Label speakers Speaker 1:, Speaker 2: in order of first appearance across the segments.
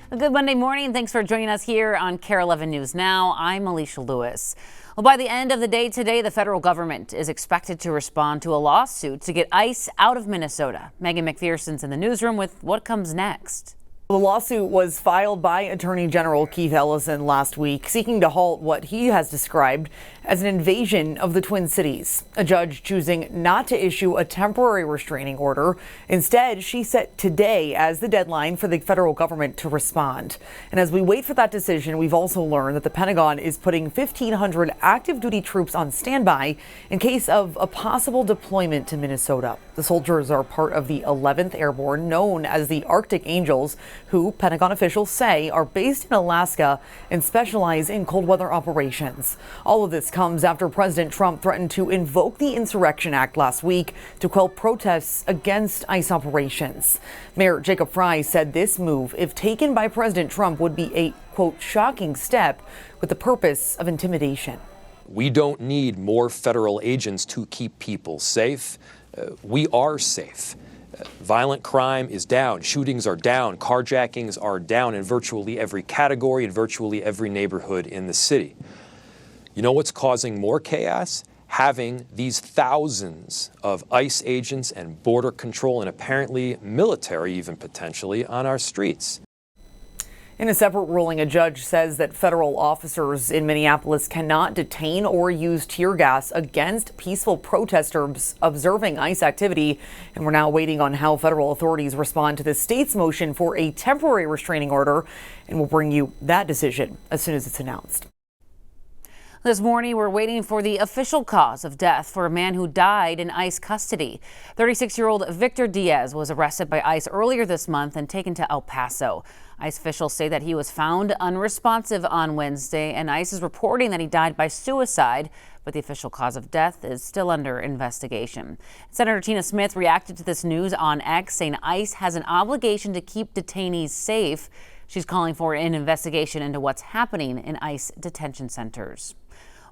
Speaker 1: Good Monday morning. Thanks for joining us here on KARE 11 News Now. I'm Alicia Lewis. Well, by the end of the day today, the federal government is expected to respond to a lawsuit to get ICE out of Minnesota. Megan McPherson's in the newsroom with what comes next.
Speaker 2: The lawsuit was filed by Attorney General Keith Ellison last week, seeking to halt what he has described as an invasion of the Twin Cities. A judge choosing not to issue a temporary restraining order. Instead, she set today as the deadline for the federal government to respond. And as we wait for that decision, we've also learned that the Pentagon is putting 1,500 active duty troops on standby in case of a possible deployment to Minnesota. The soldiers are part of the 11th Airborne, known as the Arctic Angels, who Pentagon officials say are based in Alaska and specialize in cold weather operations. All of this comes after President Trump threatened to invoke the Insurrection Act last week to quell protests against ICE operations. Mayor Jacob Frey said this move, if taken by President Trump, would be a, quote, shocking step with the purpose of intimidation.
Speaker 3: We don't need more federal agents to keep people safe. We are safe. Violent crime is down, shootings are down, carjackings are down in virtually every category, in virtually every neighborhood in the city. You know what's causing more chaos? Having these thousands of ICE agents and border control and apparently military even potentially on our streets.
Speaker 2: In a separate ruling, a judge says that federal officers in Minneapolis cannot detain or use tear gas against peaceful protesters observing ICE activity. And we're now waiting on how federal authorities respond to the state's motion for a temporary restraining order. And we'll bring you that decision as soon as it's announced.
Speaker 1: This morning, we're waiting for the official cause of death for a man who died in ICE custody. 36-year-old Victor Diaz was arrested by ICE earlier this month and taken to El Paso. ICE officials say that he was found unresponsive on Wednesday, and ICE is reporting that he died by suicide, but the official cause of death is still under investigation. Senator Tina Smith reacted to this news on X, saying ICE has an obligation to keep detainees safe. She's calling for an investigation into what's happening in ICE detention centers.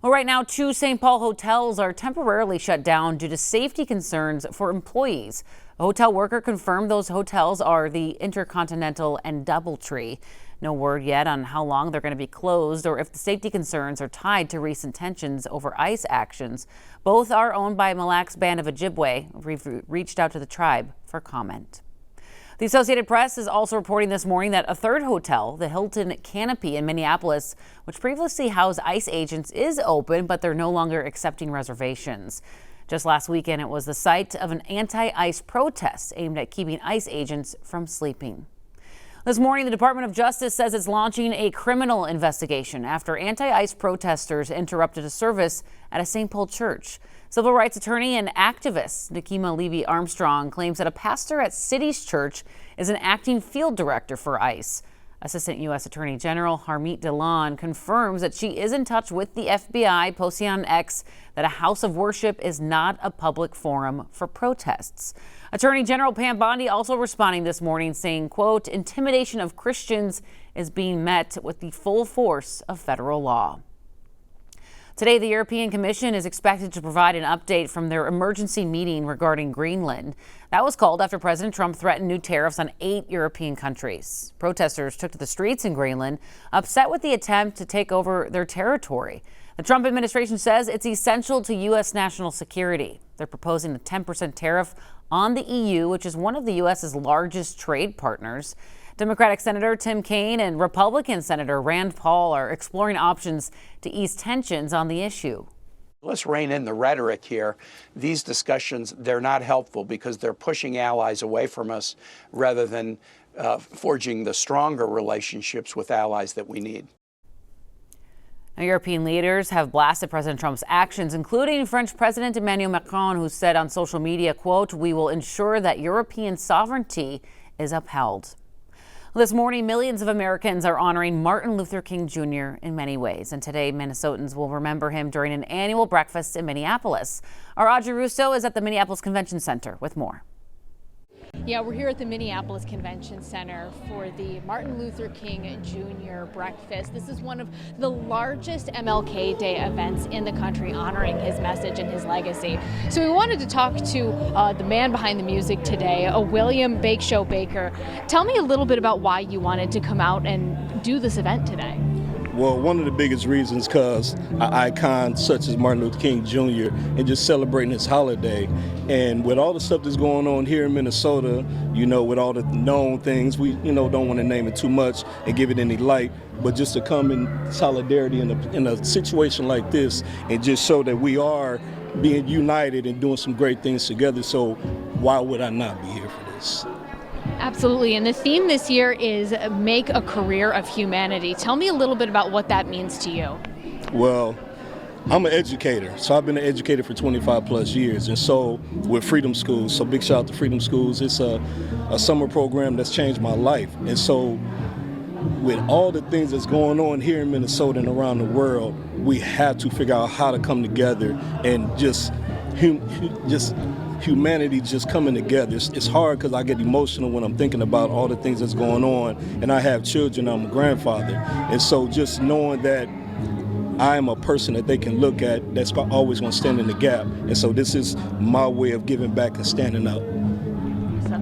Speaker 1: Well, right now, 2 St. Paul hotels are temporarily shut down due to safety concerns for employees. A hotel worker confirmed those hotels are the Intercontinental and Doubletree. No word yet on how long they're going to be closed or if the safety concerns are tied to recent tensions over ICE actions. Both are owned by Mille Lacs Band of Ojibwe. We've reached out to the tribe for comment. The Associated Press is also reporting this morning that a third hotel, the Hilton Canopy in Minneapolis, which previously housed ICE agents, is open, but they're no longer accepting reservations. Just last weekend, it was the site of an anti-ICE protest aimed at keeping ICE agents from sleeping. This morning, the Department of Justice says it's launching a criminal investigation after anti-ICE protesters interrupted a service at a St. Paul church. Civil rights attorney and activist Nikema Levy Armstrong claims that a pastor at City's Church is an acting field director for ICE. Assistant U.S. Attorney General Harmeet Dillon confirms that she is in touch with the FBI, posting on X that a house of worship is not a public forum for protests. Attorney General Pam Bondi also responding this morning, saying, quote, intimidation of Christians is being met with the full force of federal law. Today, the European Commission is expected to provide an update from their emergency meeting regarding Greenland. That was called after President Trump threatened new tariffs on 8 European countries. Protesters took to the streets in Greenland, upset with the attempt to take over their territory. The Trump administration says it's essential to U.S. national security. They're proposing a 10% tariff on the EU, which is one of the U.S.'s largest trade partners. Democratic Senator Tim Kaine and Republican Senator Rand Paul are exploring options to ease tensions on the issue.
Speaker 4: Let's rein in the rhetoric here. These discussions, they're not helpful because they're pushing allies away from us rather than forging the stronger relationships with allies that we need.
Speaker 1: Now, European leaders have blasted President Trump's actions, including French President Emmanuel Macron, who said on social media, quote, we will ensure that European sovereignty is upheld. This morning, millions of Americans are honoring Martin Luther King Jr. in many ways. And today, Minnesotans will remember him during an annual breakfast in Minneapolis. Our Audrey Russo is at the Minneapolis Convention Center with more.
Speaker 5: Yeah, we're here at the Minneapolis Convention Center for the Martin Luther King Jr. breakfast. This is one of the largest MLK Day events in the country, honoring his message and his legacy. So we wanted to talk to the man behind the music today, William Bake Show Baker. Tell me a little bit about why you wanted to come out and do this event today.
Speaker 6: Well, one of the biggest reasons because an icon such as Martin Luther King Jr. and just celebrating his holiday. And with all the stuff that's going on here in Minnesota, you know, with all the known things, we, don't want to name it too much and give it any light, but just to come in solidarity in a situation like this and just show that we are being united and doing some great things together. So why would I not be here for this?
Speaker 5: Absolutely, and the theme this year is Make a Career of Humanity. Tell me a little bit about what that means to you.
Speaker 6: Well, I'm an educator, so I've been an educator for 25 plus years, and so with Freedom Schools, so big shout out to Freedom Schools. It's a summer program that's changed my life, and so with all the things that's going on here in Minnesota and around the world, we have to figure out how to come together and just humanity just coming together. It's hard because I get emotional when I'm thinking about all the things that's going on, and I have children, I'm a grandfather, and so just knowing that I am a person that they can look at that's always going to stand in the gap, and so this is my way of giving back and standing up.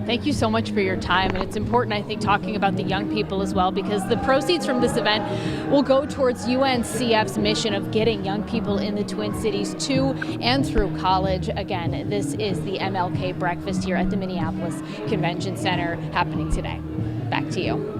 Speaker 5: Thank you so much for your time, and it's important, I think, talking about the young people as well, because the proceeds from this event will go towards UNCF's mission of getting young people in the Twin Cities to and through college. Again, this is the MLK breakfast here at the Minneapolis Convention Center happening today. Back to you.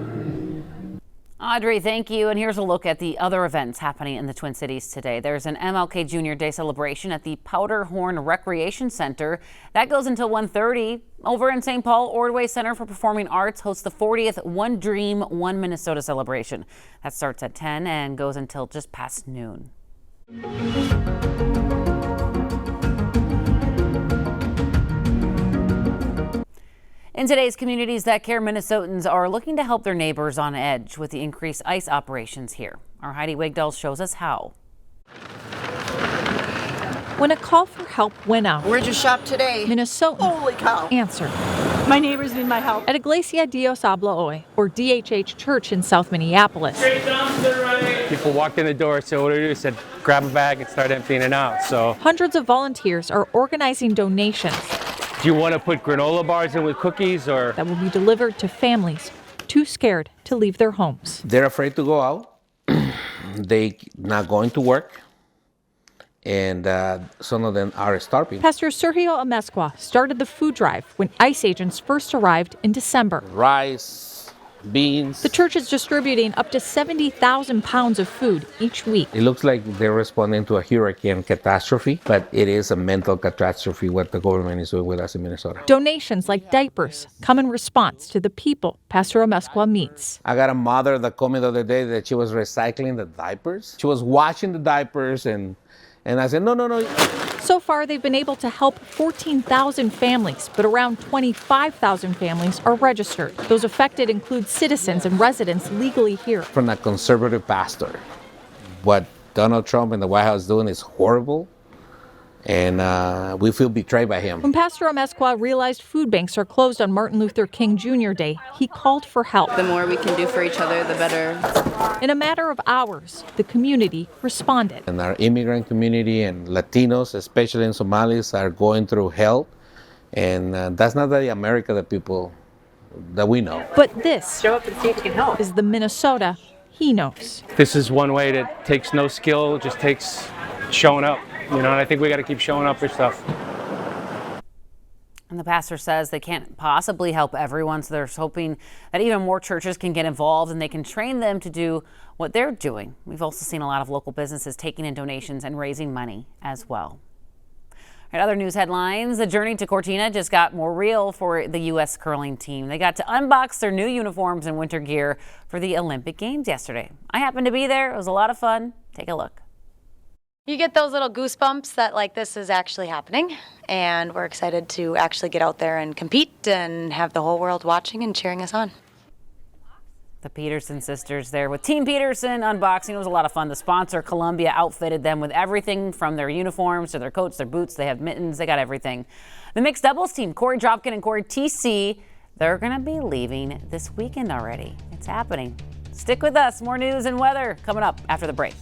Speaker 1: Audrey, thank you. And here's a look at the other events happening in the Twin Cities today. There's an MLK Jr. Day celebration at the Powderhorn Recreation Center. That goes until 1:30. Over in St. Paul, Ordway Center for Performing Arts hosts the 40th One Dream, One Minnesota celebration. That starts at 10 and goes until just past noon. In today's Communities That Care, Minnesotans are looking to help their neighbors on edge with the increased ICE operations here. Our Heidi Wigdahl shows us how.
Speaker 7: When a call for help went out,
Speaker 8: where'd you shop today?
Speaker 7: Minnesotans
Speaker 8: Holy cow.
Speaker 7: answered.
Speaker 8: My neighbors need my help.
Speaker 7: At Iglesia Dios Habla Hoy, or DHH Church in South Minneapolis.
Speaker 9: People walked in the door, so what do we do? Said, grab a bag and start emptying it out. So
Speaker 7: Hundreds of volunteers are organizing donations.
Speaker 9: Do you want to put granola bars in with cookies or?
Speaker 7: That will be delivered to families too scared to leave their homes.
Speaker 10: They're afraid to go out. They not going to work. And some of them are starving.
Speaker 7: Pastor Sergio Amezcua started the food drive when ICE agents first arrived in December.
Speaker 10: Rice, beans.
Speaker 7: The church is distributing up to 70,000 pounds of food each week.
Speaker 10: It looks like they're responding to a hurricane catastrophe, but it is a mental catastrophe what the government is doing with us in Minnesota.
Speaker 7: Donations like diapers come in response to the people Pastor Amezcua meets.
Speaker 10: I got a mother that called me the other day that she was recycling the diapers. She was washing the diapers and I said, no.
Speaker 7: So far, they've been able to help 14,000 families, but around 25,000 families are registered. Those affected include citizens and residents legally here.
Speaker 10: From a conservative pastor, what Donald Trump and the White House is doing is horrible, and we feel betrayed by him.
Speaker 7: When Pastor Amezcua realized food banks are closed on Martin Luther King Jr. Day, he called for help.
Speaker 11: The more we can do for each other, the better.
Speaker 7: In a matter of hours, the community responded.
Speaker 10: And our immigrant community and Latinos, especially in Somalis, are going through hell. And that's not the America that people that we know.
Speaker 7: But this show up and see if you can help. Is the Minnesota he knows.
Speaker 9: This is one way that takes no skill, just takes showing up. And I think we got to keep showing up for stuff.
Speaker 1: And the pastor says they can't possibly help everyone, so they're hoping that even more churches can get involved and they can train them to do what they're doing. We've also seen a lot of local businesses taking in donations and raising money as well. All right, other news headlines. The journey to Cortina just got more real for the U.S. curling team. They got to unbox their new uniforms and winter gear for the Olympic Games yesterday. I happened to be there. It was a lot of fun. Take a look.
Speaker 12: You get those little goosebumps that this is actually happening, and we're excited to actually get out there and compete and have the whole world watching and cheering us on.
Speaker 1: The Peterson sisters there with Team Peterson unboxing. It was a lot of fun. The sponsor, Columbia, outfitted them with everything from their uniforms to their coats, their boots. They have mittens. They got everything. The mixed doubles team, Corey Dropkin and Corey TC, they're going to be leaving this weekend already. It's happening. Stick with us. More news and weather coming up after the break.